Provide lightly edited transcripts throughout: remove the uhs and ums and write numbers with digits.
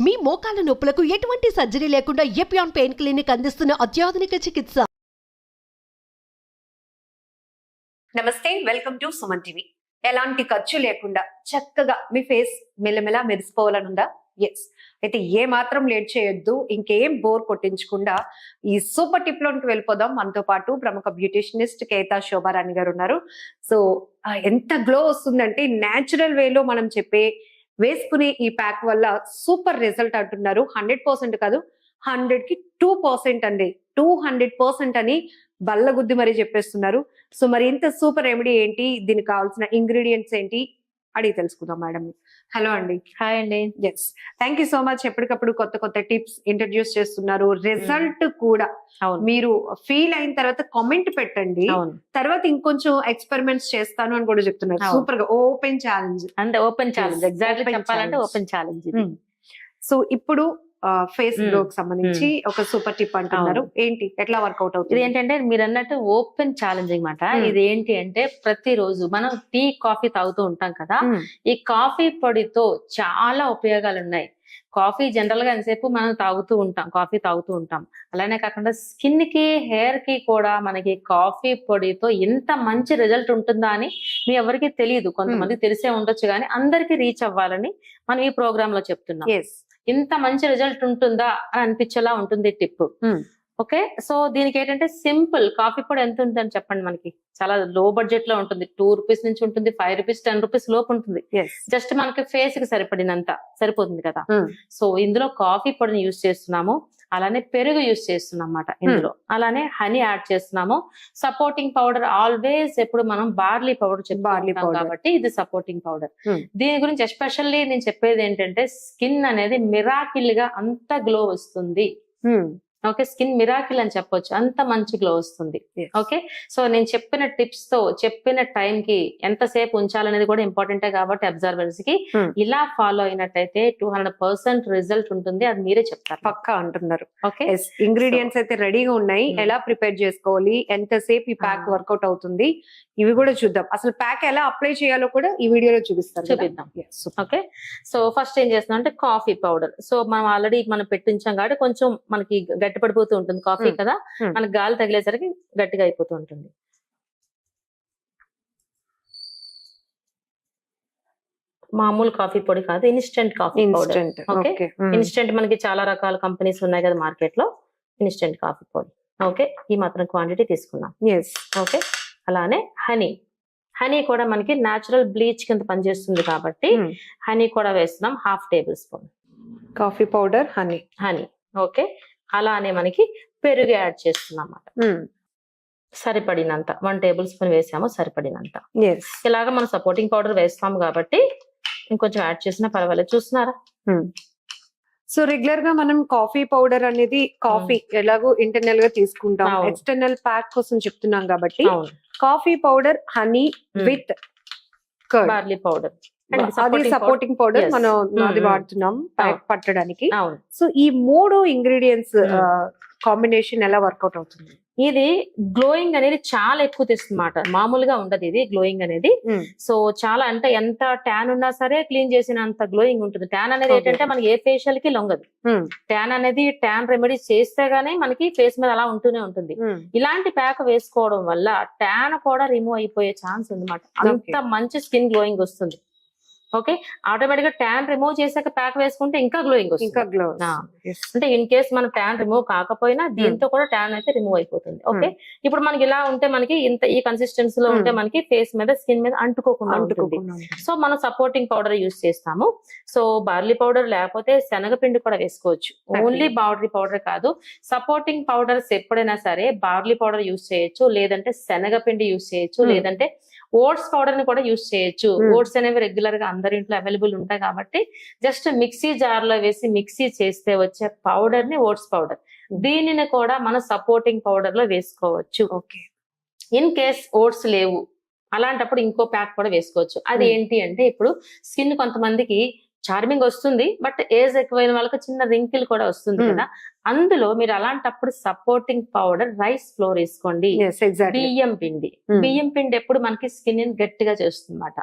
మీ మోకాల నొప్పులకు ఎటువంటి సర్జరీ లేకుండా ఎపియాన్ పెయిన్ క్లినిక్ అందిస్తున్న అత్యాధునిక చికిత్స. నమస్తే, వెల్కమ్ టు సుమన్ టీవీ. ఎలాంటి ఖర్చు లేకుండా చక్కగా మీ ఫేస్ మెల్లమెలా మెరిసిపోవాలనుందా? ఎస్. అయితే ఏ మాత్రం లేట్ చేయొద్దు, ఇంకేం బోర్ కొట్టించకుండా ఈ సూపర్ టిప్ లోకి వెళ్ళిపోదాం. మనతో పాటు ప్రముఖ బ్యూటిషనిస్ట్ కేతా శోభారాణి గారు ఉన్నారు. సో ఎంత గ్లో వస్తుందంటే న్యాచురల్ వేలో మనం చెప్పే వేసుకునే ఈ ప్యాక్ వల్ల సూపర్ రిజల్ట్ అంటున్నారు. 100% కాదు, 100కి 2% అండి. 200% అని బల్లగుద్ది మరీ చెప్పేస్తున్నారు. సో మరి ఇంత సూపర్ రెమెడీ ఏంటి, దీనికి కావాల్సిన ఇంగ్రీడియంట్స్ ఏంటి అడిగి తెలుసుకుందాం మేడం. హలో అండి. హాయ్ అండి. Yes, thank you so much. ఎప్పటికప్పుడు కొత్త కొత్త టిప్స్ ఇంట్రడ్యూస్ చేస్తున్నారు. రిజల్ట్ కూడా మీరు ఫీల్ అయిన తర్వాత కామెంట్ పెట్టండి. తర్వాత ఇంకొంచెం ఎక్స్పెరిమెంట్స్ చేస్తాను అని కూడా చెప్తున్నారు. సూపర్ గా ఓపెన్ ఛాలెంజ్. అంటే ఓపెన్ ఛాలెంజ్, ఎగ్జాక్ట్లీ చెప్పాలంటే ఓపెన్ ఛాలెంజ్. సో ఇప్పుడు ఫేస్ గ్లో కి సంబంధించి ఒక సూపర్ టిప్ అంటున్నారు. ఏంటి, ఎట్లా వర్కౌట్ అవుతుంది? ఇది ఏంటంటే మీరు అన్నట్టు ఓపెన్ ఛాలెంజ్ అనమాట. ఇది ఏంటి అంటే ప్రతిరోజు మనం టీ కాఫీ తాగుతూ ఉంటాం కదా, ఈ కాఫీ పొడితో చాలా ఉపయోగాలు ఉన్నాయి. కాఫీ జనరల్ గా ఎంతసేపు మనం కాఫీ తాగుతూ ఉంటాం. అలానే కాకుండా స్కిన్ కి, హెయిర్ కి కూడా మనకి కాఫీ పొడితో ఎంత మంచి రిజల్ట్ ఉంటుందా అని మీ ఎవరికి తెలియదు. కొంతమంది తెలిసే ఉండొచ్చు, కానీ అందరికి రీచ్ అవ్వాలని మనం ఈ ప్రోగ్రామ్ లో చెప్తున్నాం. ఇంత మంచి రిజల్ట్ ఉంటుందా అని అనిపించేలా ఉంటుంది టిప్. ఓకే, సో దీనికి ఏంటంటే సింపుల్. కాఫీ పొడి ఎంత ఉంటుందని చెప్పండి. మనకి చాలా లో బడ్జెట్ లో ఉంటుంది. 2 రూపీస్ నుంచి ఉంటుంది, 5 రూపీస్, 10 రూపీస్ లోపు ఉంటుంది. జస్ట్ మనకి ఫేస్ కి సరిపడినంత సరిపోతుంది కదా. సో ఇందులో కాఫీ పొడిని యూజ్ చేస్తున్నాము, అలానే పెరుగు యూజ్ చేస్తున్నాం అన్నమాట ఇందులో. అలానే హనీ యాడ్ చేస్తున్నాము. సపోర్టింగ్ పౌడర్ ఆల్వేస్ ఎప్పుడు మనం బార్లీ పౌడర్ చెప్పుకుంటాం కాబట్టి ఇది సపోర్టింగ్ పౌడర్. దీని గురించి ఎస్పెషల్లీ నేను చెప్పేది ఏంటంటే స్కిన్ అనేది మిరాకిల్ గా అంత గ్లో వస్తుంది. ఓకే, స్కిన్ మిరాకిల్ అని చెప్పొచ్చు, అంత మంచి గ్లో వస్తుంది. ఓకే, సో నేను చెప్పిన టిప్స్ తో చెప్పిన టైం కి ఎంతసేపు ఉంచాలనేది కూడా ఇంపార్టెంటే కాబట్టి అబ్జర్వర్స్ కి ఇలా ఫాలో అయినట్టయితే 200% రిజల్ట్ ఉంటుంది. అది మీరే చెప్తారు పక్కా అంటున్నారు. ఓకే, ఇంగ్రీడియంట్స్ అయితే రెడీగా ఉన్నాయి. ఎలా ప్రిపేర్ చేసుకోవాలి, ఎంతసేపు ఈ ప్యాక్ వర్కౌట్ అవుతుంది, ఇవి కూడా చూద్దాం. అసలు ప్యాక్ ఎలా అప్లై చేయాలో కూడా ఈ వీడియోలో చూపిద్దాం. ఓకే, సో ఫస్ట్ ఏం చేస్తున్నాం అంటే కాఫీ పౌడర్. సో మనం ఆల్రెడీ మనం పెట్టించాం కాబట్టి కొంచెం మనకి గట్టి పడిపోతూ ఉంటుంది కాఫీ కదా, మనకి గాలి తగిలేసరికి గట్టిగా అయిపోతూ ఉంటుంది. మామూలు కాఫీ పొడి కాదు, instant coffee powder. Okay, instant మనకి చాలా రకాల కంపెనీస్ ఉన్నాయి కదా మార్కెట్ లో. ఇన్స్టెంట్ కాఫీ పొడి. ఓకే, ఈ మాత్రం క్వాంటిటీ తీసుకున్నాం. ఓకే, అలానే హనీ కూడా మనకి న్యాచురల్ బ్లీచ్ కింద పనిచేస్తుంది కాబట్టి హనీ కూడా వేస్తున్నాం, 1/2 table spoon coffee powder, honey. Okay, అలానే మనకి పెరుగు యాడ్ చేస్తున్నాం అన్నమాట. సరిపడినంత 1 టేబుల్ స్పూన్ వేసాము, సరిపడినంత. ఇలాగా మనం సపోర్టింగ్ పౌడర్ వేస్తాము కాబట్టి ఇంకొంచెం యాడ్ చేసినా పర్వాలేదు. చూస్తున్నారా? సో రెగ్యులర్ గా మనం కాఫీ పౌడర్ అనేది కాఫీ ఎలాగో ఇంటర్నల్ గా తీసుకుంటాం, ఎక్స్టర్నల్ ప్యాక్ కోసం చెప్తున్నాం కాబట్టి coffee powder, honey with barley powder, అది సపోర్టింగ్ పౌడర్ మనం అది వాడుతున్నాం ప్యాక్ పట్టడానికి. సో ఈ 3 ఇంగ్రీడియంట్స్ కాంబినేషన్ ఎలా వర్కౌట్ అవుతుంది? ఇది గ్లోయింగ్ అనేది చాలా ఎక్కువ తెస్తుందన్నమాట, మామూలుగా ఉండదు ఇది గ్లోయింగ్ అనేది. సో చాలా అంటే ఎంత ట్యాన్ ఉన్నా సరే క్లీన్ చేసినంత గ్లోయింగ్ ఉంటుంది. ట్యాన్ అనేది ఏంటంటే మనకి ఏ ఫేషియల్ కి లొంగదు. ట్యాన్ అనేది ట్యాన్ రెమెడీ చేస్తే గానీ మనకి ఫేస్ మీద అలా ఉంటూనే ఉంటుంది. ఇలాంటి ప్యాక్ వేసుకోవడం వల్ల ట్యాన్ కూడా రిమూవ్ అయిపోయే ఛాన్స్ ఉంది అన్నమాట. అంత మంచి స్కిన్ గ్లోయింగ్ వస్తుంది. ఓకే, ఆటోమేటిక్ గా ట్యాన్ రిమూవ్ చేసాక ప్యాక్ వేసుకుంటే ఇంకా గ్లోయింగ్ వస్తుంది. అంటే ఇన్ కేస్ మన ట్యాన్ రిమూవ్ కాకపోయినా దీంతో కూడా ట్యాన్ అయితే రిమూవ్ అయిపోతుంది. ఓకే, ఇప్పుడు మనకి ఇలా ఉంటే మనకి ఇంత ఈ కన్సిస్టెన్సీ లో ఉంటే మనకి ఫేస్ మీద స్కిన్ మీద అంటుకోకుండా ఉంటుంది. సో మనం సపోర్టింగ్ పౌడర్ యూజ్ చేస్తాము. సో బార్లీ పౌడర్ లేకపోతే శనగపిండి కూడా వేసుకోవచ్చు. ఓన్లీ బార్లీ పౌడర్ కాదు, సపోర్టింగ్ పౌడర్స్ ఎప్పుడైనా సరే బార్లీ పౌడర్ యూజ్ చేయొచ్చు, లేదంటే శనగపిండి యూజ్ చేయొచ్చు, లేదంటే ఓట్స్ పౌడర్ ని కూడా యూజ్ చేయొచ్చు. ఓట్స్ అనేవి రెగ్యులర్ గా అందరి ఇంట్లో అవైలబుల్ ఉంటాయి కాబట్టి జస్ట్ మిక్సీ జార్ లో వేసి మిక్సీ చేస్తే వచ్చే పౌడర్ ని ఓట్స్ పౌడర్, దీనిని కూడా మనం సపోర్టింగ్ పౌడర్ లో వేసుకోవచ్చు. ఓకే, ఇన్ కేస్ ఓట్స్ లేవు అలాంటప్పుడు ఇంకో ప్యాక్ కూడా వేసుకోవచ్చు. అది ఏంటి అంటే ఇప్పుడు స్కిన్ కొంతమందికి చార్మింగ్ వస్తుంది, బట్ ఏజ్ ఎక్కువైన వాళ్ళకి చిన్న రింకిల్ కూడా వస్తుంది కదా, అందులో మీరు అలాంటప్పుడు సపోర్టింగ్ పౌడర్ రైస్ ఫ్లోర్ వేసుకోండి. ఎగ్జాక్ట్లీ. బియ్యం పిండి బియ్యం పిండి ఎప్పుడు మనకి స్కిన్ గట్టిగా చేస్తుంది అన్నమాట.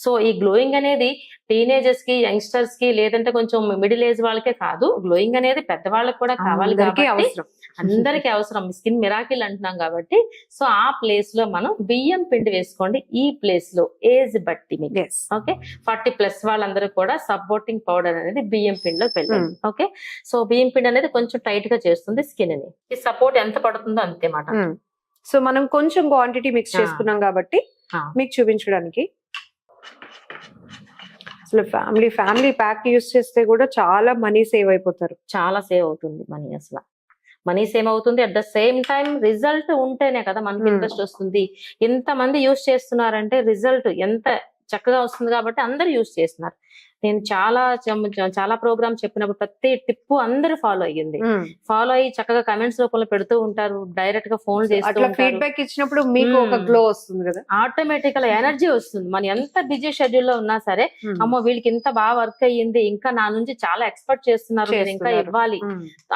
సో ఈ గ్లోయింగ్ అనేది టీనేజర్స్ కి, యంగ్స్టర్స్ కి, లేదంటే కొంచెం మిడిల్ ఏజ్ వాళ్ళకే కాదు, గ్లోయింగ్ అనేది పెద్దవాళ్ళకి కూడా కావాలి కాబట్టి అందరికీ అవసరం. స్కిన్ మిరాకిల్ అంటున్నాం కాబట్టి సో ఆ ప్లేస్ లో మనం బియ్యం పిండి వేసుకోండి. ఈ ప్లేస్ లో ఏజ్ బట్టి మీకు ఓకే 40+ వాళ్ళందరూ కూడా సపోర్టింగ్ పౌడర్ అనేది బియ్యం పిండిలోకి వెళ్ళండి. ఓకే సో బియ్యం పిండి అనేది కొంచెం టైట్ గా చేస్తుంది స్కిన్ ని. ఈ సపోర్ట్ ఎంత పడుతుందో అంతే మాట. సో మనం కొంచెం క్వాంటిటీ మిక్స్ చేసుకున్నాం కాబట్టి మీకు చూపించడానికి. అసలు ఫ్యామిలీ ప్యాక్ యూస్ చేస్తే కూడా చాలా మనీ సేవ్ అయిపోతారు. చాలా సేవ్ అవుతుంది మనీ. అసలు మనీ సేవ్ అవుతుంది. At the same time result ఉంటేనే కదా మనకి ఇంట్రెస్ట్ వస్తుంది. ఎంతమంది యూస్ చేస్తున్నారంటే రిజల్ట్ ఎంత చక్కగా వస్తుంది కాబట్టి అందరు యూస్ చేస్తున్నారు. నేను చాలా ప్రోగ్రామ్ చెప్పినప్పుడు ప్రతి టిప్ అందరూ ఫాలో అయ్యింది. ఫాలో అయ్యి చక్కగా కమెంట్స్ రూపంలో పెడుతూ ఉంటారు, డైరెక్ట్ గా ఫోన్ చేస్తూ ఫీడ్బ్యాక్ ఇచ్చినప్పుడు మీకు ఒక గ్లో వస్తుంది కదా, ఆటోమేటిక్ గా ఎనర్జీ వస్తుంది. మన ఎంత బిజీ షెడ్యూల్ లో ఉన్నా సరే అమ్మో వీళ్ళకి ఇంత బాగా వర్క్ అయ్యింది, ఇంకా నా నుంచి చాలా ఎక్స్పెక్ట్ చేస్తున్నారు, ఇంకా ఇవ్వాలి.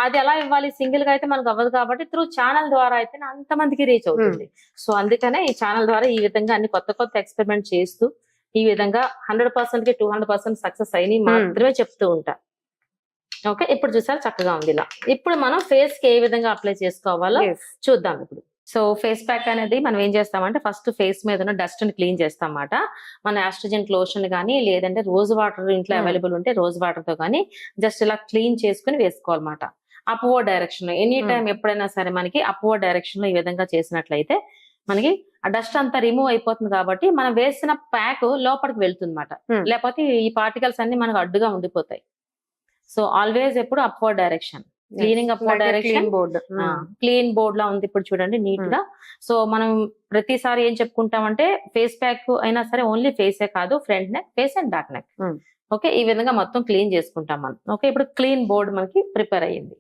అది ఎలా ఇవ్వాలి, సింగిల్ గా అయితే మనకు అవ్వదు కాబట్టి త్రూ ఛానల్ ద్వారా అయితే అంతమందికి రీచ్ అవుతుంది. సో అందుకనే ఈ ఛానల్ ద్వారా ఈ విధంగా అన్ని కొత్త ఎక్స్పెరిమెంట్ చేస్తూ ఈ విధంగా 100% కి 200% సక్సెస్ అయినాయి మాత్రమే చెప్తూ ఉంటా. ఓకే ఇప్పుడు చూసారు చక్కగా ఉంది. ఇలా ఇప్పుడు మనం ఫేస్ కి ఏ విధంగా అప్లై చేసుకోవాలో చూద్దాం. ఇప్పుడు సో ఫేస్ ప్యాక్ అనేది మనం ఏం చేస్తామంటే ఫస్ట్ ఫేస్ మీద ఉన్న డస్ట్ ని క్లీన్ చేస్తాం అన్నమాట. మన ఆస్ట్రోజెంట్ లోషన్ కానీ లేదంటే రోజ్ వాటర్ ఇంట్లో అవైలబుల్ ఉంటే రోజ్ వాటర్ తో కానీ జస్ట్ ఇలా క్లీన్ చేసుకుని వేసుకోవాలన్నమాట. అప్వర్డ్ డైరెక్షన్ లో ఎనీ టైం ఎప్పుడైనా సరే మనకి అప్వర్డ్ డైరెక్షన్ లో ఈ విధంగా చేసినట్లయితే మనకి ఆ డస్ట్ అంతా రిమూవ్ అయిపోతుంది కాబట్టి మనం వేసిన ప్యాక్ లోపలికి వెళ్తుంది అన్నమాట. లేకపోతే ఈ పార్టికల్స్ అన్ని మనకు అడ్డుగా ఉండిపోతాయి. సో ఆల్వేస్ ఎప్పుడు upward direction, cleaning upward direction. Clean board లా ఉంది ఇప్పుడు చూడండి నీట్ గా. సో మనం ప్రతిసారి ఏం చెప్పుకుంటామంటే ఫేస్ ప్యాక్ అయినా సరే ఓన్లీ ఫేసే కాదు, front neck, face and back neck. Okay ఈ విధంగా మొత్తం క్లీన్ చేసుకుంటాం మనం. ఓకే ఇప్పుడు క్లీన్ బోర్డ్ మనకి ప్రిపేర్ అయ్యింది.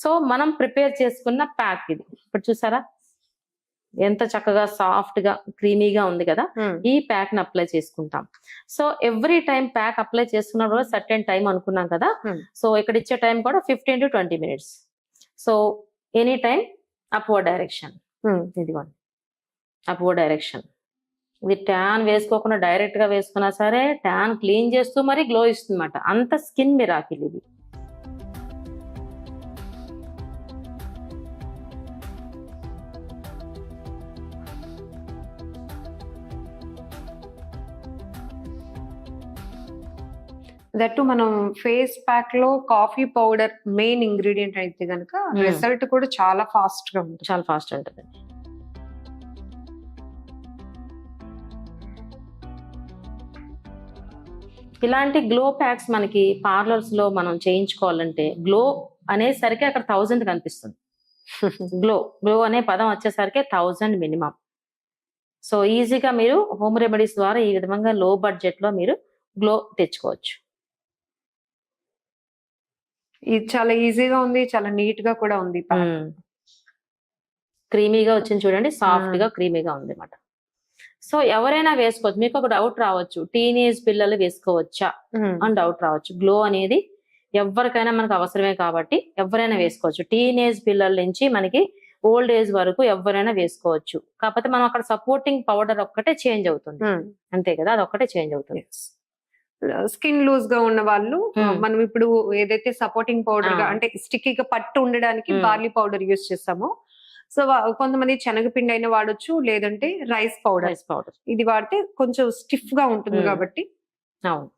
సో మనం ప్రిపేర్ చేసుకున్న ప్యాక్ ఇది ఇప్పుడు చూసారా ఎంత చక్కగా సాఫ్ట్ గా క్రీమీగా ఉంది కదా. ఈ ప్యాక్ ని అప్లై చేసుకుంటాం. So every time pack apply చేసుకున్న సర్టెన్ టైం అనుకున్నాం కదా. సో ఇక్కడ ఇచ్చే టైం కూడా 15 to 20 minutes. So any time upward direction. ఇదిగోండి అప్వర్డ్ డైరెక్షన్. ఇది ట్యాన్ వేసుకోకుండా డైరెక్ట్ గా వేసుకున్నా సరే ట్యాన్ క్లీన్ చేస్తూ మరి గ్లో ఇస్తుంది అన్నమాట. అంత స్కిన్ మిరాకిల్ ఇది. దట్టు మనం ఫేస్ ప్యాక్ లో కాఫీ పౌడర్ మెయిన్ ఇంగ్రీడియంట్ అయితే గనక రిజల్ట్ కూడా చాలా ఫాస్ట్ గా ఉంటుంది. చాలా ఫాస్ట్ ఉంటుంది. ఇలాంటి గ్లో ప్యాక్స్ మనకి పార్లర్స్ లో మనం చేయించుకోవాలంటే గ్లో అనేసరికి అక్కడ 1000 కనిపిస్తుంది. గ్లో అనే పదం వచ్చేసరికి 1000 మినిమం. సో ఈజీగా మీరు హోమ్ రెమెడీస్ ద్వారా ఈ విధంగా లో బడ్జెట్ లో మీరు గ్లో తెచ్చుకోవచ్చు. ఇది చాలా ఈజీగా ఉంది, చాలా నీట్ గా కూడా ఉంది. క్రీమీగా వచ్చింది చూడండి, సాఫ్ట్ గా క్రీమీగా ఉంది అన్నమాట. సో ఎవరైనా వేసుకోవచ్చు. మీకు ఒక డౌట్ రావచ్చు, టీనేజ్ పిల్లలు వేసుకోవచ్చా అని డౌట్ రావచ్చు. గ్లో అనేది ఎవరికైనా మనకు అవసరమే కాబట్టి ఎవరైనా వేసుకోవచ్చు. టీనేజ్ పిల్లల నుంచి మనకి ఓల్డ్ ఏజ్ వరకు ఎవరైనా వేసుకోవచ్చు. కాకపోతే మనం అక్కడ సపోర్టింగ్ పౌడర్ ఒక్కటే చేంజ్ అవుతుంది అంతే కదా, అది ఒక్కటే చేంజ్ అవుతుంది. స్కిన్ లూజ్ గా ఉన్న వాళ్ళు మనం ఇప్పుడు ఏదైతే సపోర్టింగ్ పౌడర్ గా అంటే స్టిక్కీగా పట్టు ఉండడానికి బార్లీ పౌడర్ యూస్ చేస్తామో, సో కొంతమంది శనగపిండి అయినా వాడొచ్చు, లేదంటే రైస్ పౌడర్. ఇది వాడితే కొంచెం స్టిఫ్ గా ఉంటుంది కాబట్టి. అవును.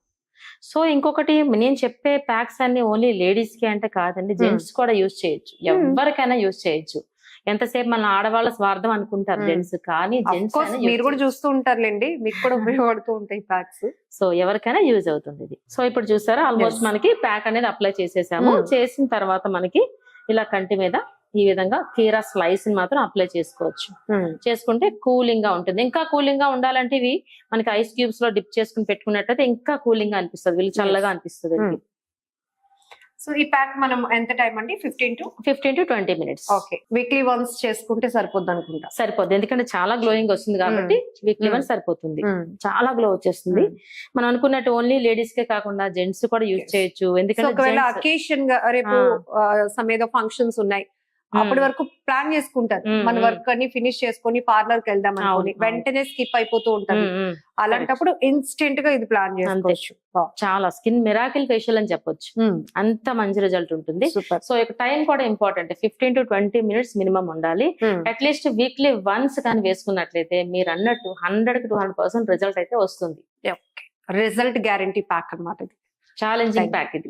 సో ఇంకొకటి నేను చెప్పే ప్యాక్స్ అన్ని ఓన్లీ లేడీస్ కి అంటే కాదండి, జెంట్స్ కూడా యూజ్ చేయొచ్చు. ఎవరికైనా యూజ్ చేయొచ్చు. ఎంతసేపు మన ఆడవాళ్ళ స్వార్థం అనుకుంటారు జెంట్స్, కానీ జెంట్స్ మీరు కూడా చూస్తూ ఉంటారులేండి, మీకు కూడా ఉపయోగపడుతూ ఉంటాయి ప్యాక్స్. సో ఎవరికైనా యూజ్ అవుతుంది ఇది. సో ఇప్పుడు చూసారా ఆల్మోస్ట్ మనకి ప్యాక్ అనేది అప్లై చేసేసాము. చేసిన తర్వాత మనకి ఇలా కంటి మీద ఈ విధంగా కీరా స్లైస్ ని మాత్రం అప్లై చేసుకోవచ్చు. చేసుకుంటే కూలింగ్ గా ఉంటుంది. ఇంకా కూలింగ్ గా ఉండాలంటే ఇవి మనకి ఐస్ క్యూబ్స్ లో డిప్ చేసుకుని పెట్టుకున్నట్టయితే ఇంకా కూలింగ్ గా అనిపిస్తుంది, వీళ్ళు చల్లగా అనిపిస్తుంది. సో ఈ ప్యాక్ మనం ఎంత టైం అండి? 15 to 20 minutes. Okay. Weekly once చేసుకుంటే సరిపోద్ది అనుకుంటా. సరిపోద్ది, ఎందుకంటే చాలా గ్లోయింగ్ వస్తుంది కాబట్టి వీక్లీ వన్స్ సరిపోతుంది. చాలా గ్లో వచ్చేస్తుంది. మనం అనుకున్నట్టు ఓన్లీ లేడీస్ కే కాకుండా జెంట్స్ కూడా యూజ్ చేయొచ్చు. సో ఎందుకంటే ఒకవేళ gents- అకేషన్ గా రేపు some ఏదో ఫంక్షన్స్ ఉన్నాయి, అప్పటి వరకు ప్లాన్ చేసుకుంటారు. మన వర్క్ అన్ని ఫినిష్ చేసుకొని పార్లర్ కి వెళ్దాం అనుకుని అవును. వెంటనే స్కిప్ అయిపోతూ ఉంటది. ఉమ్, ఉమ్. అలాంటప్పుడు ఇన్స్టెంట్ గా ఇది ప్లాన్ చేసుకోవచ్చు. చాలా స్కిన్ మిరాకిల్ ఫేషియల్ అని చెప్పొచ్చు. అంత మంచి రిజల్ట్ ఉంటుంది. సూపర్. సో టైం కూడా ఇంపార్టెంట్. 15 to 20 minutes మినిమం ఉండాలి. అట్లీస్ట్ వీక్లీ వన్స్ కానీ వేసుకున్నట్లయితే మీరు అన్నట్టు 100 to 200% రిజల్ట్ అయితే వస్తుంది. రిజల్ట్ గ్యారంటీ ప్యాక్ అన్నమాట ఇది. ఛాలెంజింగ్ ప్యాక్ ఇది.